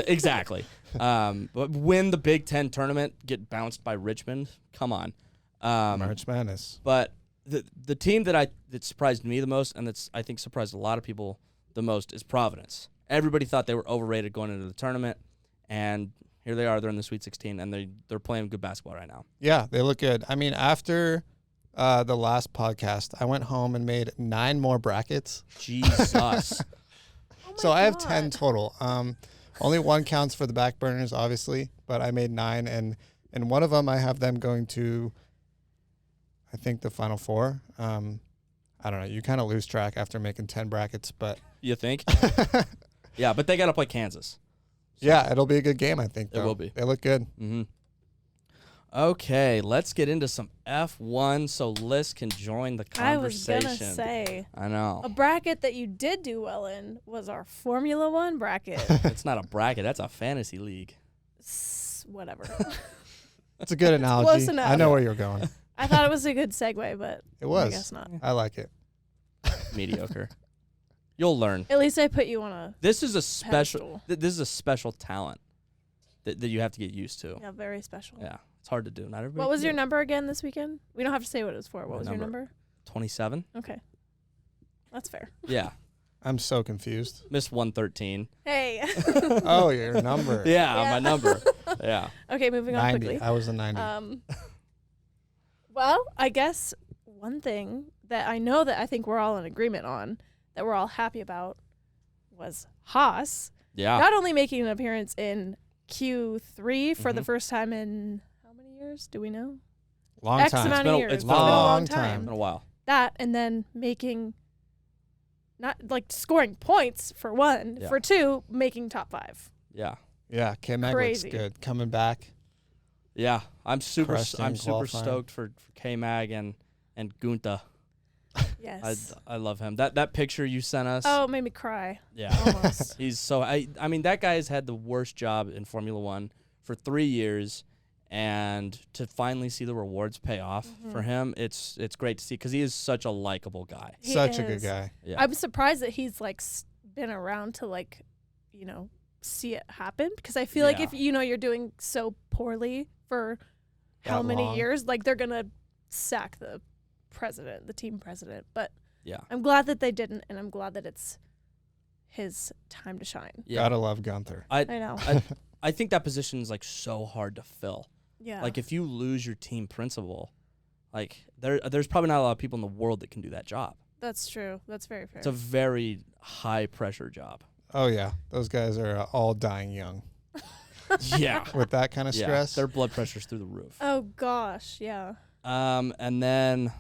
exactly. But win the Big Ten tournament, get bounced by Richmond. Come on. March Madness. But the team that surprised me the most, and that's I think surprised a lot of people the most, is Providence. Everybody thought they were overrated going into the tournament, and here they are. They're in the Sweet 16, and they're playing good basketball right now. Yeah, they look good. I mean, after the last podcast, I went home and made 9 more brackets. Jesus. So I have 10 total. Only one counts for the Backburners, obviously, but I made 9, and in one of them I have them going to, I think, the Final Four. I don't know. You kind of lose track after making 10 brackets, but You think? Yeah, but they got to play Kansas. yeah, it'll be a good game, I think. It will be. They look good. Mm-hmm. Okay, let's get into some F1 so Liz can join the conversation. I was gonna say I know. a bracket that you did do well in was our Formula One bracket. It's not a bracket. That's a fantasy league. Whatever. That's a good analogy. close enough. I know where you're going. I thought it was a good segue, but It was. I guess not. I like it. Mediocre. You'll learn. At least I put you on a This is a special. pedestal. This is a special talent that you have to get used to. Yeah, very special. Yeah, it's hard to do. Not everybody. What was can your do it. number again this weekend? We don't have to say what it was for. What My was your number? 27. Okay. That's fair. Yeah, I'm so confused. missed 113. Hey. Oh, your number. Yeah, Yeah. my number. Yeah. Okay, moving on 90. quickly. I was a 90. Well, I guess one thing that I know that I think we're all in agreement on, that we're all happy about, was Haas Yeah. not only making an appearance in Q3 for the Mhm. first time in how many years? Do we know? Long X time. amount been of a- years. it's It's been a been a long long time. time. It's been a while. That and then making, not like scoring points for one, Yeah. for two, making top 5. Yeah. Yeah, K-Mag looks Crazy. good. Coming back. Yeah. I'm super Crushing qualifying. stoked for K-Mag and Gunther. Yes. I love him. That picture you sent us. Oh, it made me cry. Yeah. Almost. He's so I mean that guy's had the worst job in Formula 1 for 3 years, and to finally see the rewards pay off for him, it's great to see because he is such a likable guy. He Such a good is. guy. Yeah. I'm surprised that he's like been around to like, see it happen, because I feel like Yeah. if you're doing so poorly for how That many long. years, like they're gonna sack the president, the team president. But Yeah. I'm glad that they didn't, and I'm glad that it's his time to shine. Yeah. Gotta love Gunther. I know. I think that position is like so hard to fill. Yeah. Like if you lose your team principal, like there's probably not a lot of people in the world that can do that job. That's true. That's very fair. It's a very high pressure job. Oh, yeah. Those guys are all dying young. Yeah. With that kind of Yeah. stress. Their blood pressure's through the roof. Oh gosh, yeah. And then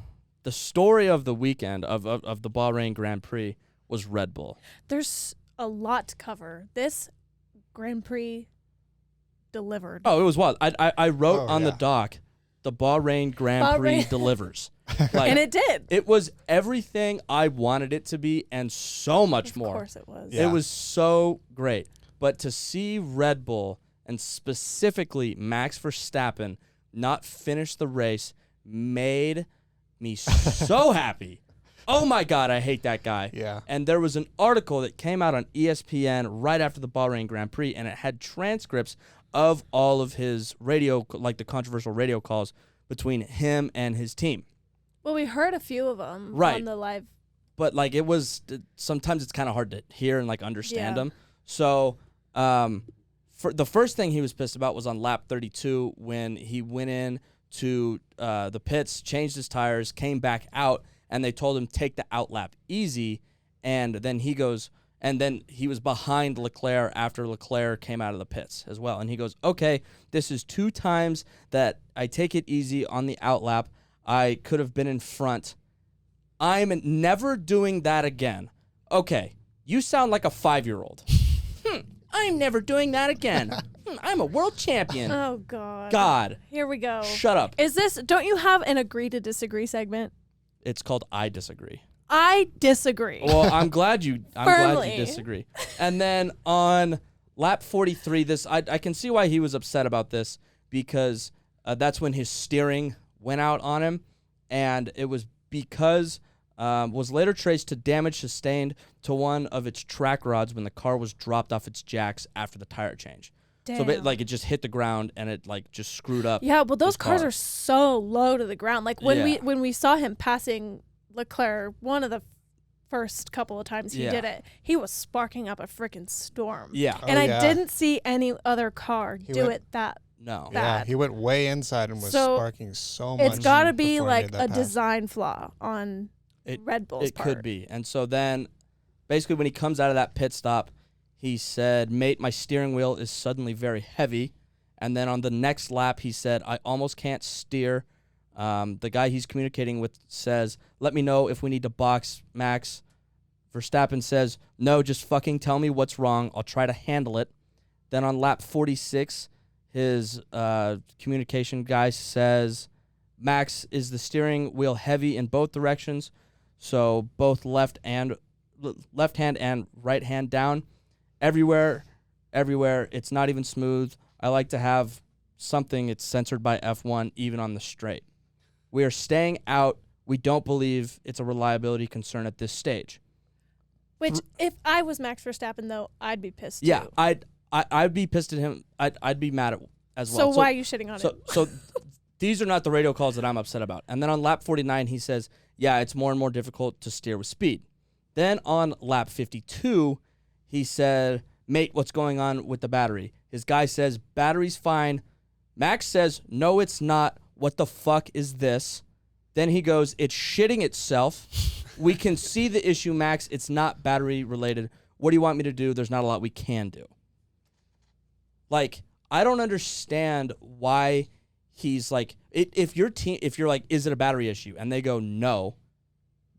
the story of the weekend of the Bahrain Grand Prix was Red Bull. There's a lot to cover. This Grand Prix delivered. Oh, it was wild. I wrote on the yeah. doc, the Bahrain Grand Prix Bahrain. delivers. Like, And it did. it was everything I wanted it to be and so much more. Of course it was. Yeah. It was so great. But to see Red Bull and specifically Max Verstappen not finish the race made me so happy. Oh my God, I hate that guy. Yeah. And there was an article that came out on ESPN right after the Bahrain Grand Prix, and it had transcripts of all of his radio, like the controversial radio calls between him and his team. Well, we heard a few of them Right. on the live. But like it was, sometimes it's kind of hard to hear and like understand Yeah. them. So, for the first thing he was pissed about was on lap 32 when he went in to the pits, changed his tires, came back out, and they told him take the out lap easy, and then he goes, and then he was behind Leclerc after Leclerc came out of the pits as well, and he goes, okay, this is 2 times that I take it easy on the out lap. I could have been in front. I'm never doing that again. Okay, you sound like a 5-year-old. I'm never doing that again. I'm a world champion. Oh, God. God, Here we go. shut up. Is this, don't you have an agree to disagree segment? It's called I Disagree. I disagree. Well, I'm glad you Firmly. disagree. And then on lap 43, I can see why he was upset about this because that's when his steering went out on him, and it was because was later traced to damage sustained to one of its track rods when the car was dropped off its jacks after the tire change. Damn. So like it just hit the ground and it like just screwed up. Yeah, well, those his cars car. are so low to the ground. Like when Yeah. we saw him passing Leclerc, one of the first couple of times he Yeah. did it, he was sparking up a freaking storm. Yeah. And I yeah. didn't see any other car do went- it that. No. That- Yeah, bad. he went way inside and was So, sparking so much. It's got to be before he like made that a pass. design flaw on It- Red Bull's It part. could be. And so then basically when he comes out of that pit stop, he said, mate, my steering wheel is suddenly very heavy. And then on the next lap, he said, I almost can't steer. The guy he's communicating with says, let me know if we need to box Max. Verstappen says, no, just fucking tell me what's wrong. I'll try to handle it. Then on lap 46, his communication guy says, Max, is the steering wheel heavy in both directions? So both left hand and right hand down. Everywhere, it's not even smooth. I like to have something it's censored by F1 even on the straight. We are staying out. We don't believe it's a reliability concern at this stage. Which, if I was Max Verstappen, though, I'd be pissed Yeah, too. I'd be pissed at him. I'd be mad at as So well. why are you shitting on him? So these are not the radio calls that I'm upset about. And then on lap 49, he says, yeah, it's more and more difficult to steer with speed. Then on lap 52, he said, mate, what's going on with the battery? His guy says, battery's fine. Max says, no, it's not. What the fuck is this? Then he goes, it's shitting itself. We can see the issue, Max. It's not battery related. What do you want me to do? There's not a lot we can do. Like, I don't understand why he's like, if you're like, is it a battery issue? And they go, no.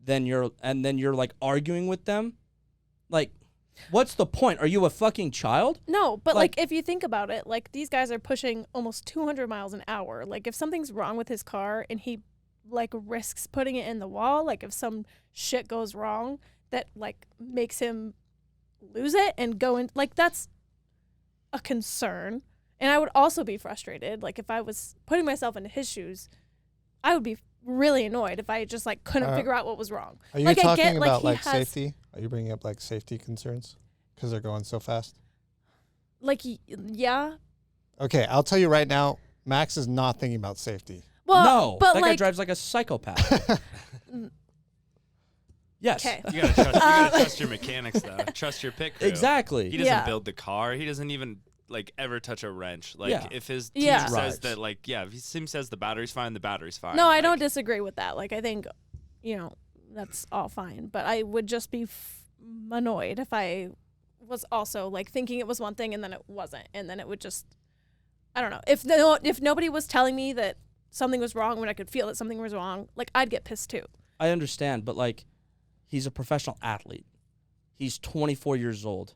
Then you're like arguing with them. Like, what's the point? Are you a fucking child? No, but Like- like if you think about it, like these guys are pushing almost 200 miles an hour. Like if something's wrong with his car and he like risks putting it in the wall, like if some shit goes wrong that like makes him lose it and go in, like that's a concern. And I would also be frustrated. Like if I was putting myself into his shoes, I would be really annoyed if I just like couldn't figure out what was wrong. Are you Like, I talking get, like, about he like has- safety? Are you bringing up like safety concerns because they're going so fast? Like yeah. Okay, I'll tell you right now, Max is not thinking about safety. Well, No, but that guy like drives like a psychopath. Yes. okay. You gotta trust your mechanics though. Trust your pit crew. Exactly. He doesn't Yeah. build the car. He doesn't even like ever touch a wrench. Like Yeah. if his team Yeah. says Right. that, like if his team says the battery's fine, the battery's fine. No, I Like, don't disagree with that. Like, I think, that's all fine. But I would just be annoyed if I was also, like, thinking it was one thing and then it wasn't. And then it would just, I don't know. If nobody was telling me that something was wrong, when I could feel that something was wrong, like I'd get pissed too. I understand, but like, he's a professional athlete. He's 24 years old.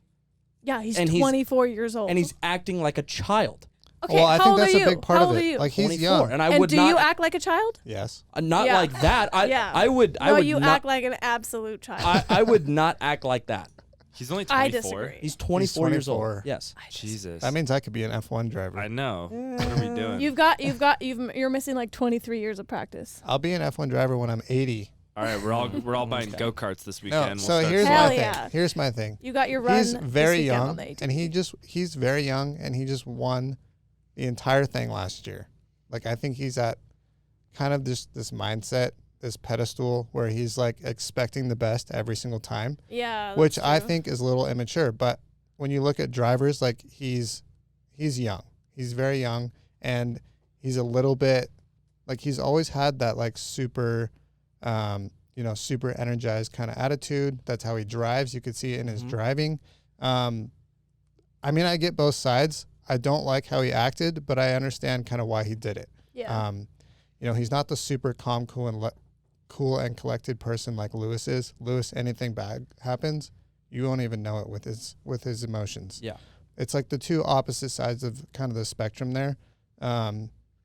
Yeah, he's And 24 years old. And he's acting like a child. okay. Well, I how think old that's are a you? big part how of old it. Are you? Like, he's 24, young. and I and would do not. you act like a child? Yes. Not Yeah. like that. Yeah. I would. I No, would you not. act like an absolute child. I would not act like that. He's only I 24. disagree. He's 24 years old. 24. Yes. Jesus. That means I could be an F1 driver. I know. What are we doing? You're missing like 23 years of practice. I'll be an F1 driver when I'm 80. All right, we're all buying go karts this weekend. No, We'll so start here's Hell my thing. yeah. Here's my thing. You got your run. He's this very weekend on young, the 18th. and he's very young, and he just won the entire thing last year. Like, I think he's at kind of this mindset, this pedestal where he's like expecting the best every single time, Yeah, which that's I true. think is a little immature. But when you look at drivers, like he's young, he's very young, and he's a little bit like he's always had that like super, super energized kind of attitude. That's how he drives. You could see it in his driving. I mean, I get both sides. I don't like how he acted, but I understand kind of why he did it. Yeah. He's not the super calm, cool and collected person like Lewis is. Lewis, anything bad happens, you won't even know it with his emotions. Yeah. It's like the two opposite sides of kind of the spectrum there.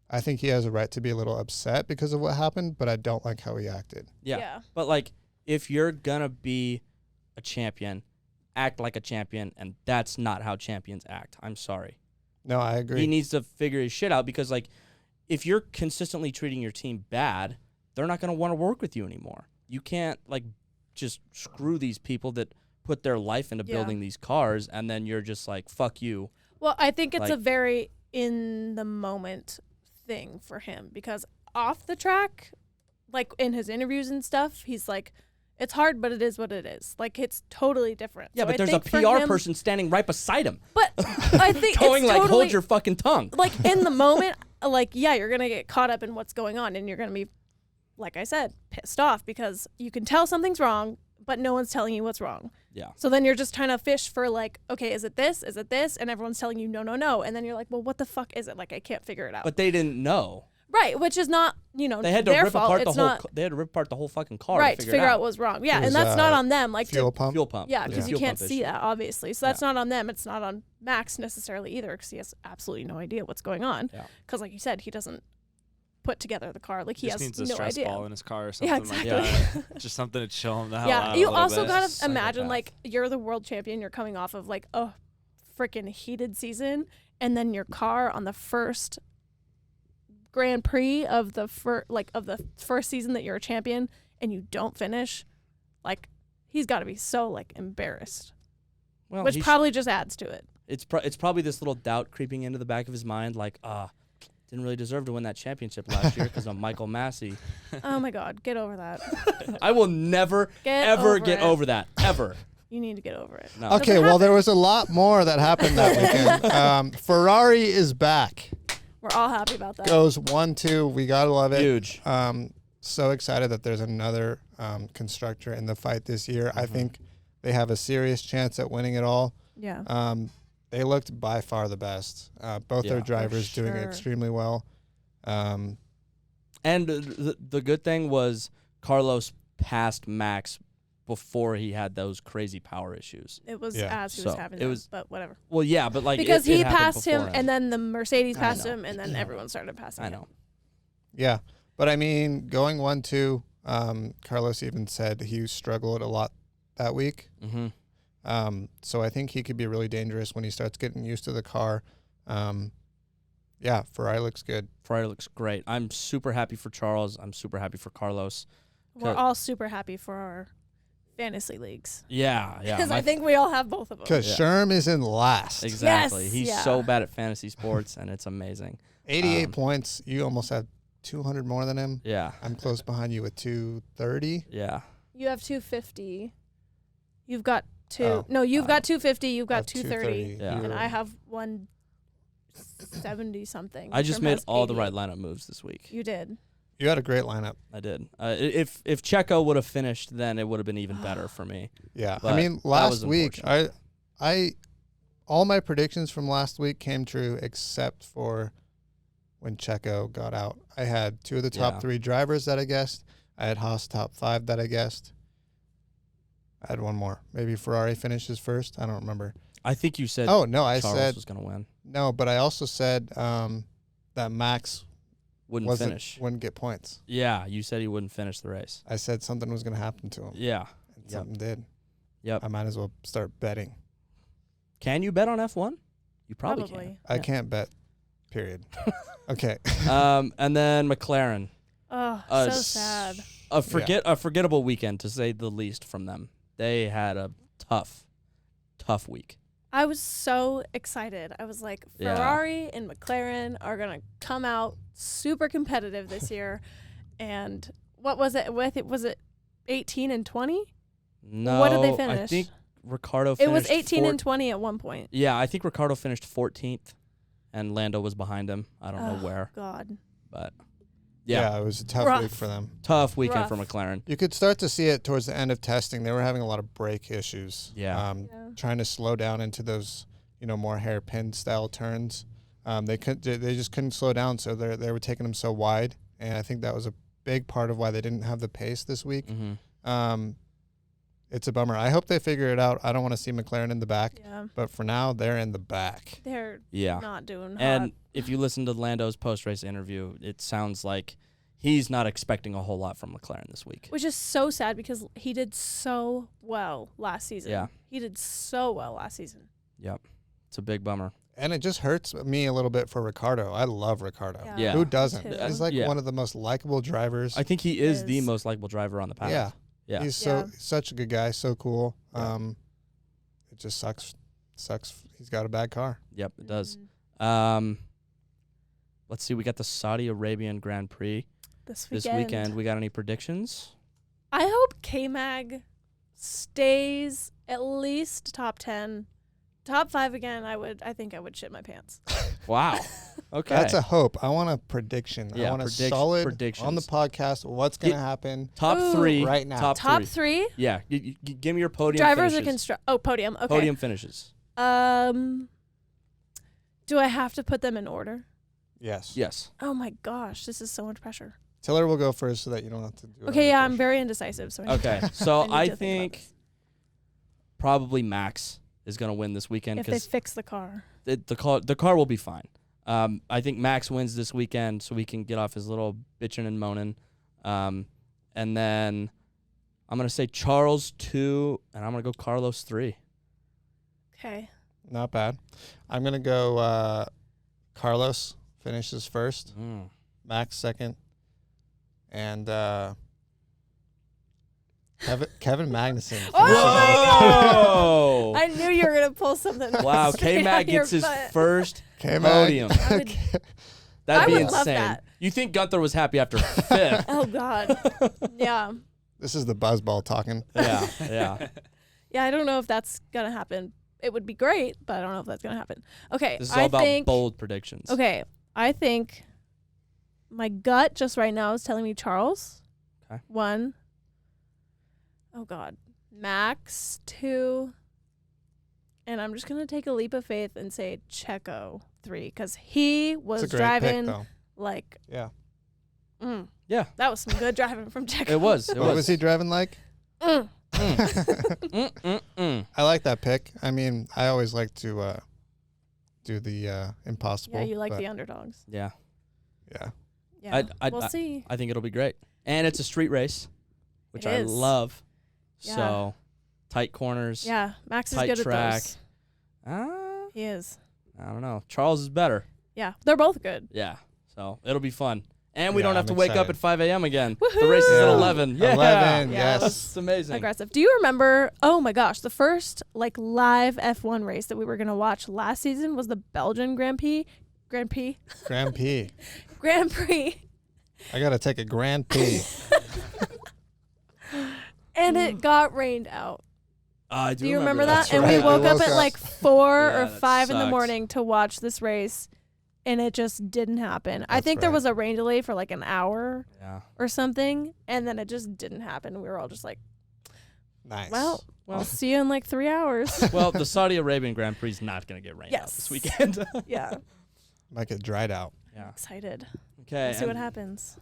I think he has a right to be a little upset because of what happened, but I don't like how he acted. Yeah. But like, if you're gonna be a champion, act like a champion, and that's not how champions act. I'm sorry. No, I agree. He needs to figure his shit out, because like, if you're consistently treating your team bad, they're not gonna want to work with you anymore. You can't like just screw these people that put their life into building these cars, and then you're just like, fuck you. Well, I think it's Like- a very in the moment thing for him, because off the track, like in his interviews and stuff, he's like, it's hard, but it is what it is. Like, it's totally different. Yeah, So but I there's a think for PR him- person standing right beside him, But I think going it's like, totally, hold your fucking tongue. like in the moment, like, yeah, you're gonna get caught up in what's going on, and you're gonna be, like I said, pissed off because you can tell something's wrong, but no one's telling you what's wrong. Yeah. So then you're just trying to fish for like, okay, is it this? Is it this? And everyone's telling you no, no, no. And then you're like, well, what the fuck is it? Like, I can't figure it out. But they didn't know. Right, which is not, They had to their rip fault. apart the It's whole. not They had to rip apart the whole fucking car. right to to figure out what was wrong. Yeah, It was, and that's not on them. Like fuel to, pump. fuel pump. yeah, because you Fuel can't pump see issue. that obviously. So that's not on them. It's not on Max necessarily either, because he has absolutely no idea what's going on. Yeah. Because like you said, he doesn't put together the car. Like he just has needs a no stress idea. ball in his car or something Yeah, exactly. like that. Just something to chill him the hell out. Yeah, a you little also bit. gotta imagine Psychopath. like you're the world champion. You're coming off of like a freaking heated season, and then your car on the first Grand Prix of the first season that you're a champion, and you don't finish. Like, he's got to be so like embarrassed, Well, which probably just adds to it. it's probably this little doubt creeping into the back of his mind, like, didn't really deserve to win that championship last year because of Michael Massey. Oh my God, get over that. I will never ever get over that, ever. You need to get over it. No. Okay, well, there was a lot more that happened that weekend. Ferrari is back. We're all happy about that. Goes 1-2. We gotta love it. Huge. So excited that there's another constructor in the fight this year. I think they have a serious chance at winning it all. Yeah. They looked by far the best. Both their Yeah, for drivers doing sure. extremely well. And the good thing was Carlos passed Max before he had those crazy power issues. It was Yeah. as he was So, having it them, was- but whatever. Well, yeah, but like Because it he happened passed him, beforehand. and then the Mercedes I passed know. him, and then everyone started passing I him. know. Yeah, but I mean, going 1-2, Carlos even said he struggled a lot that week. Mm-hmm. So I think he could be really dangerous when he starts getting used to the car. Yeah, Ferrari looks good. Ferrari looks great. I'm super happy for Charles. I'm super happy for Carlos. We're all super happy for our fantasy leagues. Yeah, yeah. Because my I think we all have both of them. Because Yeah. Sherm is in last. Exactly. Yes, He's yeah. so bad at fantasy sports, and it's amazing. 88 points. You almost have 200 more than him. Yeah, I'm close behind you with 230. yeah. You have 250. You've got two. Oh, No, you've got 250. You've I got have 230. Yeah. And I have 170 something. I just Sherm made has all the 88. right lineup moves this week. You did. You had a great lineup. I did. If Checo would have finished, then it would have been even better for me. Yeah. But I mean, that last was week, all my predictions from last week came true except for when Checo got out. I had 2 of the top 3 drivers that I guessed. I had Haas top 5 that I guessed. I had one more. Maybe Ferrari finishes first. I don't remember. I think you said Oh, no, I Charles said was going to win. no, but I also said that Max Wouldn't finish. wouldn't get points. Yeah, you said he wouldn't finish the race. I said something was going to happen to him. Yeah. And something did. Yep. I might as well start betting. Can you bet on F1? You probably can. I can't bet, period. Okay. And then McLaren. Oh, Uh, so sad. A forgettable weekend, to say the least, from them. They had a tough week. I was so excited. I was like, Yeah. Ferrari and McLaren are going to come out super competitive this year. And what was it with? Was it 18 and 20? No. What did they finish? I think Ricardo It finished was 18 and 20 at one point. Yeah, I think Ricardo finished 14th, and Lando was behind him. I don't know where, God. but Yeah, it was a tough Rough. week for them. tough weekend for Rough. McLaren. You could start to see it towards the end of testing. They were having a lot of brake issues. Yeah. Yeah. Trying to slow down into those, more hairpin style turns. They just couldn't slow down, so they were taking them so wide, and I think that was a big part of why they didn't have the pace this week. Mm-hmm. It's a bummer. I hope they figure it out. I don't want to see McLaren in the back, Yeah. but for now they're in the back. They're Yeah. not doing hot. And if you listen to Lando's post-race interview, it sounds like he's not expecting a whole lot from McLaren this week. Which is so sad because he did so well last season. Yeah. He did so well last season. Yep. It's a big bummer. And it just hurts me a little bit for Ricardo. I love Ricardo. Yeah. Who me doesn't? too. He's like Yeah. one of the most likable drivers. I think he is the Is. most likable driver on the paddock. Yeah. Yeah. He's Yeah. such a good guy, so cool. Yeah. It just sucks. He's got a bad car. Yep, it does. Mhm. Let's see. We got the Saudi Arabian Grand Prix This this weekend. weekend. We got any predictions? I hope K-Mag stays at least top 10. Top 5 again, I think I would shit my pants. Wow. Okay. That's a hope. I want a prediction. I Yeah, want a predictions. solid on the podcast. What's going to happen top Ooh. 3 right now? Top, Top 3. 3? Yeah. Give me your podium Drivers finishes. or podium. Okay. Podium finishes. Do I have to put them in order? Yes. Yes. Oh my gosh, this is so much pressure. Tiller will go first so that you don't have to do it. Okay, yeah, I'm very indecisive. So I need Okay. to- So I need I to think think about this. probably Max is going to win this weekend if they because fix the car. the car will be fine. I think Max wins this weekend so he can get off his little bitching and moaning. And then I'm going to say Charles 2, and I'm going to go Carlos 3. Okay. Not bad. I'm going to go Carlos finishes first, Max second, and Kevin Magnussen. Oh my Whoa! I knew you were gonna pull something. Wow, straight K-Mag out of your gets his butt. first K-Mag. podium. I would- That'd I be would insane. love that. You think Gunther was happy after 5th? Oh God. Yeah. This is the buzzball talking. Yeah, yeah. Yeah. I don't know if that's gonna happen. It would be great, but I don't know if that's gonna happen. Okay. This is all about think, bold predictions. Okay. I think my gut just right now is telling me Charles. Okay. 1. Oh God. Max 2. And I'm just gonna take a leap of faith and say Checo 3 because he was It's a great driving pick, though. like. Yeah. Yeah. That was some good driving from Checo. It was. It What was he driving like? Mm. I like that pick. I mean, I always like to do the impossible. Yeah, you like but the underdogs. Yeah. Yeah. Yeah. I'd- we'll see. I think it'll be great. And it's a street race, which It I is. love. Yeah. So, tight corners. Yeah, Max is tight good track. at those. Ah, He is. I don't know. Charles is better. Yeah, they're both good. Yeah. So, it'll be fun. And we Yeah, don't have I'm to wake up excited. at 5 a.m. again. The Woohoo! race is at Yeah. 11. Yeah. 11, Yeah. yes. That's amazing. Aggressive. Do you remember? Oh my gosh, the first like live F1 race that we were gonna watch last season was the Belgian Grand Prix. Grand P. Grand Prix, I got to take a Grand P. and it got rained out. I Do you remember that? That's And right. we woke I up woke at up. like 4 Yeah, or that 5 in the sucks. morning to watch this race, and it just didn't happen. I That's think there right. was a rain delay for like an hour Yeah. or something, and then it just didn't happen. We were all just like, Nice. well, I'll see you in like 3 hours. Well, the Saudi Arabian Grand Prix is not going to get rained out Yes. this weekend. Yeah. Might get dried out. Yeah. Excited. Okay. We'll see what and happens.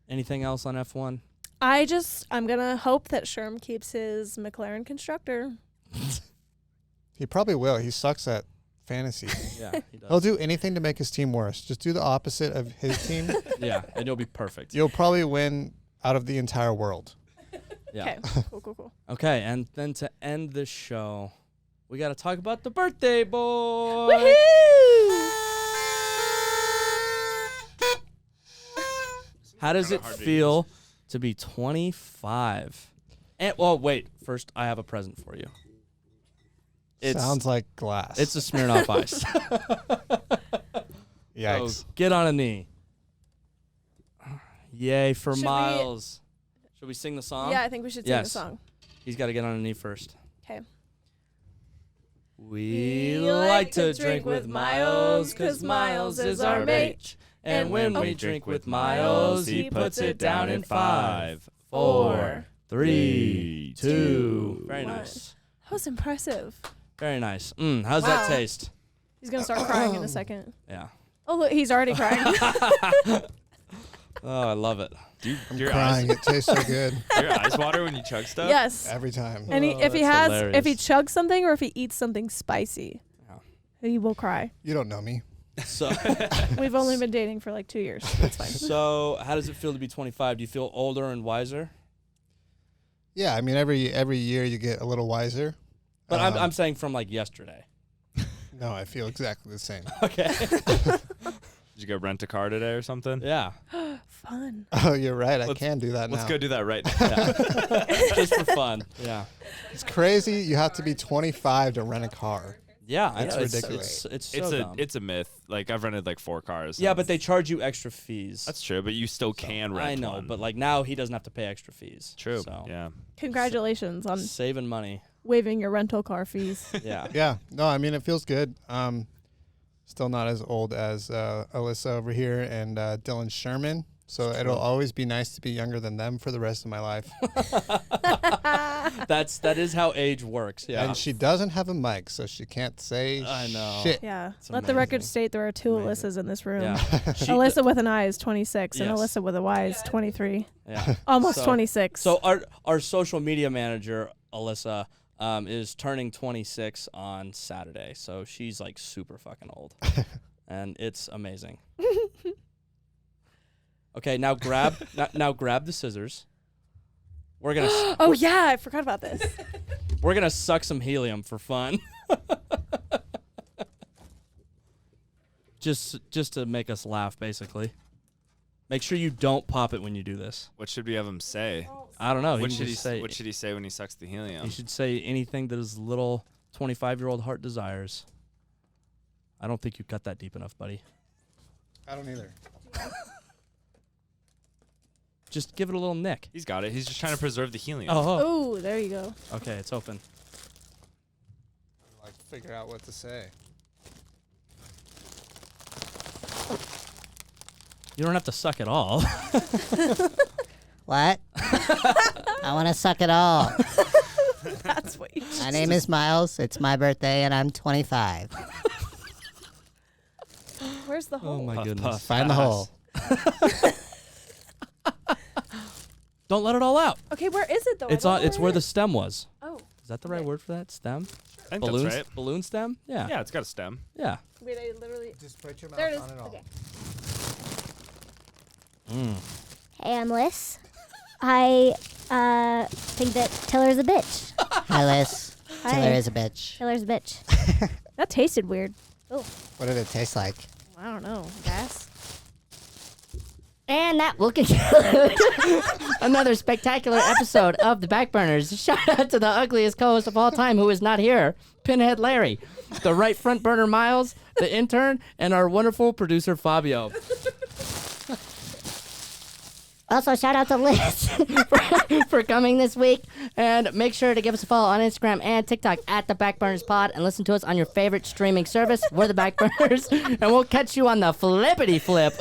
Anything else on F1? I'm going to hope that Sherm keeps his McLaren constructor. He probably will. He sucks at fantasy. Yeah, he does. He'll do anything to make his team worse. Just do the opposite of his team. Yeah, and you'll be perfect. You'll probably win out of the entire world. Yeah. Okay. Cool. Okay, and then to end the show, we got to talk about the birthday boy. Woohoo! How does it feel to be 25? And well, wait. First, I have a present for you. Sounds like glass. It's a Smirnoff Ice. Yikes. So get on a knee. Yay for Should we- Miles. Should we sing the song? Yeah, I think we should sing Yes. the song. He's got to get on a knee first. Okay. We like to drink with Miles, 'cause Miles is our mate. And when we drink with Miles, he puts it down in 5, 4, 3, 2. Very One. nice. That was impressive. Very nice. How's that Wow. taste? He's going to start crying in a second. Yeah. Oh, look, he's already crying. Oh, I love it. I'm Your crying. It tastes so good Do your eyes water when you chug stuff? Yes. every time. And Oh, if he that's chugs something or if he eats something spicy, he will cry. You don't know me. So, We've only been dating for like 2 years. That's fine. so how does it feel to be 25? Do you feel older and wiser? Yeah, I mean, every year you get a little wiser. But I'm saying from like yesterday. No, I feel exactly the same. Okay. Did you go rent a car today or something? Yeah. Fun. Oh, you're right. I Let's- can do that now. Let's go do that right now. Yeah. Just for fun. Yeah. It's crazy. You have to be 25 to rent a car. Yeah, I It's know. ridiculous. It's so dumb. It's a myth. Like I've rented like 4 cars. Yeah, and but they charge you extra fees. that's true. But you still can rent I know, one. but like now he doesn't have to pay extra fees. True. So Yeah. Congratulations on saving money. waiving your rental car fees. Yeah. Yeah. No, I mean, it feels good. Still not as old as Alyssa over here and Dylan Sherman. So it'll always be nice to be younger than them for the rest of my life. that is how age works. Yeah. And she doesn't have a mic, so she can't say I know. shit. Yeah. It's Let the record amazing. state there are 2 Amazing. Alyssas in this room. Yeah. Alyssa with an I is 26 and Yes. Alyssa with a Y is 23. Yeah. Almost So- 26. So our social media manager, Alyssa, is turning 26 on Saturday. So she's like super fucking old. And it's amazing. Okay, now grab the scissors. We're gonna oh yeah, I forgot about this. we're gonna suck some helium for fun. just to make us laugh, basically. Make sure you don't pop it when you do this. What should we have him say? I don't know. What He should can he just say? What should he say when he sucks the helium? He should say anything that his little 25-year-old heart desires. I don't think you cut that deep enough, buddy. I don't either. Just give it a little nick. He's got it. He's just trying to preserve the helium. Oh. Oh, there you go. Okay, it's open. Like, figure out what to say. You don't have to suck it all. What? I want to suck it all. That's what you My name is Miles. It's my birthday, and I'm 25. Where's the hole? Oh my Puff, goodness. puff. Find the hole. Don't let it all out. Okay, where is it though? It's on. It's where the stem was. Oh. Is that the right word for that? Stem? I think Balloon? that's right. Balloon stem? Yeah. Yeah, it's got a stem. Yeah. Wait, I literally. Just put your There it is. on it all. Okay. Hey, I'm Liz. I think that Tiller's a bitch. Hi, Liz. Hi. Taylor is a bitch. Tiller's a bitch. That tasted weird. What did it taste like? I don't know. Gas. And that will conclude another spectacular episode of the Backburners. Shout out to the ugliest co-host of all time who is not here, Pinhead Larry, the right front burner Miles, the intern, and our wonderful producer Fabio. Also, shout out to Liz. for coming this week. And make sure to give us a follow on Instagram and TikTok at the Backburners Pod, and listen to us on your favorite streaming service. We're the Backburners, and we'll catch you on the flippity flip.